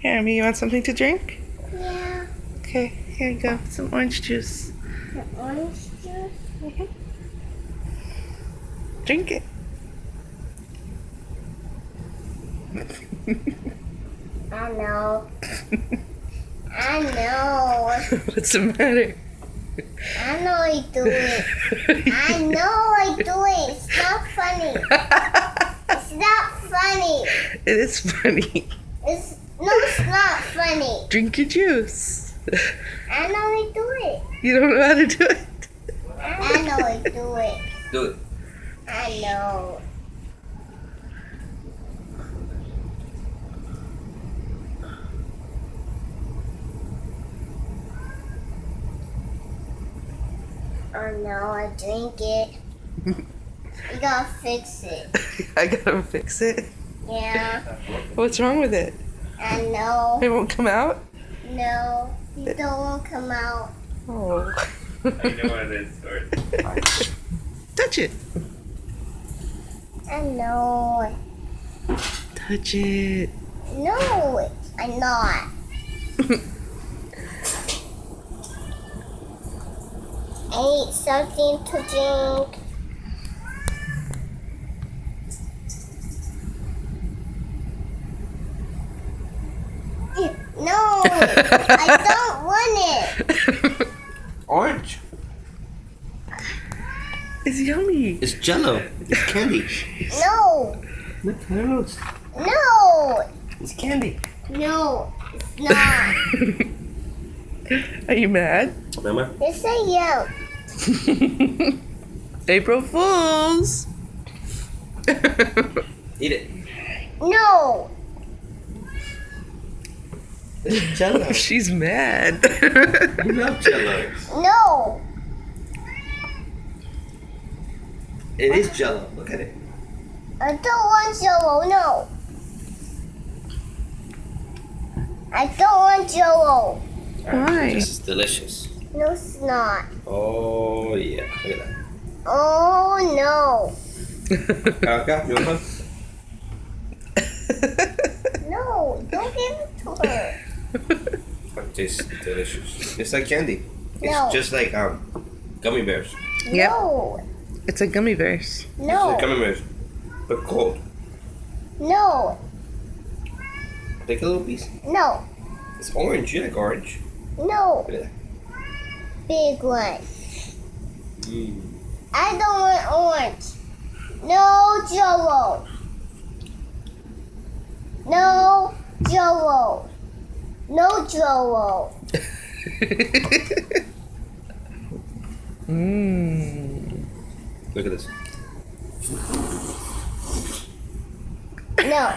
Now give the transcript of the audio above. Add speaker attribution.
Speaker 1: Here, Amy, you want something to drink?
Speaker 2: Yeah.
Speaker 1: Okay, here you go. Some orange juice.
Speaker 2: The orange juice?
Speaker 1: Drink it.
Speaker 2: I know. I know.
Speaker 1: What's the matter?
Speaker 2: I know I do it. I know I do it. It's not funny. It's not funny.
Speaker 1: It is funny.
Speaker 2: It's not funny.
Speaker 1: Drink your juice.
Speaker 2: I know I do it.
Speaker 1: You don't know how to do it?
Speaker 2: I know I do it.
Speaker 3: Do it.
Speaker 2: I know. Oh no, I drink it. You gotta fix it.
Speaker 1: I gotta fix it.
Speaker 2: Yeah,
Speaker 1: What's wrong with it?
Speaker 2: I know.
Speaker 1: It won't come out?
Speaker 2: No, you don't want to come out.
Speaker 1: Oh.
Speaker 3: I know what it is.
Speaker 1: Touch it.
Speaker 2: I know.
Speaker 1: Touch it.
Speaker 2: No, I'm not. I need something to drink. No, I don't want it.
Speaker 3: Orange.
Speaker 1: It's yummy.
Speaker 3: It's Jello. It's candy.
Speaker 2: No,
Speaker 3: Look, I don't know.
Speaker 2: no,
Speaker 3: It's candy.
Speaker 2: no, it's not.
Speaker 1: Are you mad?
Speaker 3: Remember?
Speaker 2: Yes, I am.
Speaker 1: April Fools.
Speaker 3: Eat it.
Speaker 2: No,
Speaker 3: It's Jello.
Speaker 1: She's mad.
Speaker 3: You love Jello.
Speaker 2: no,
Speaker 3: It is Jello. Look at it.
Speaker 2: I don't want Jello. No, I don't want Jello.
Speaker 1: Why?
Speaker 3: This is delicious.
Speaker 2: No, it's not.
Speaker 3: Oh yeah. Look at
Speaker 2: Oh no,
Speaker 3: that. Okay, you want one?
Speaker 2: no, don't give it to her.
Speaker 3: It tastes delicious. It's like candy. It's
Speaker 2: No.
Speaker 3: just like gummy bears.
Speaker 1: Yep.
Speaker 2: No,
Speaker 1: It's a gummy bears.
Speaker 3: It's
Speaker 2: no,
Speaker 3: like gummy bears, but cold.
Speaker 2: no,
Speaker 3: Take a little piece.
Speaker 2: no,
Speaker 3: It's orange. You like orange?
Speaker 2: no,
Speaker 3: Look at that.
Speaker 2: big one.
Speaker 3: Mm.
Speaker 2: I don't want orange. No Jello. No Jello. No Jello.
Speaker 1: Mmm.
Speaker 3: Look at this.
Speaker 2: No.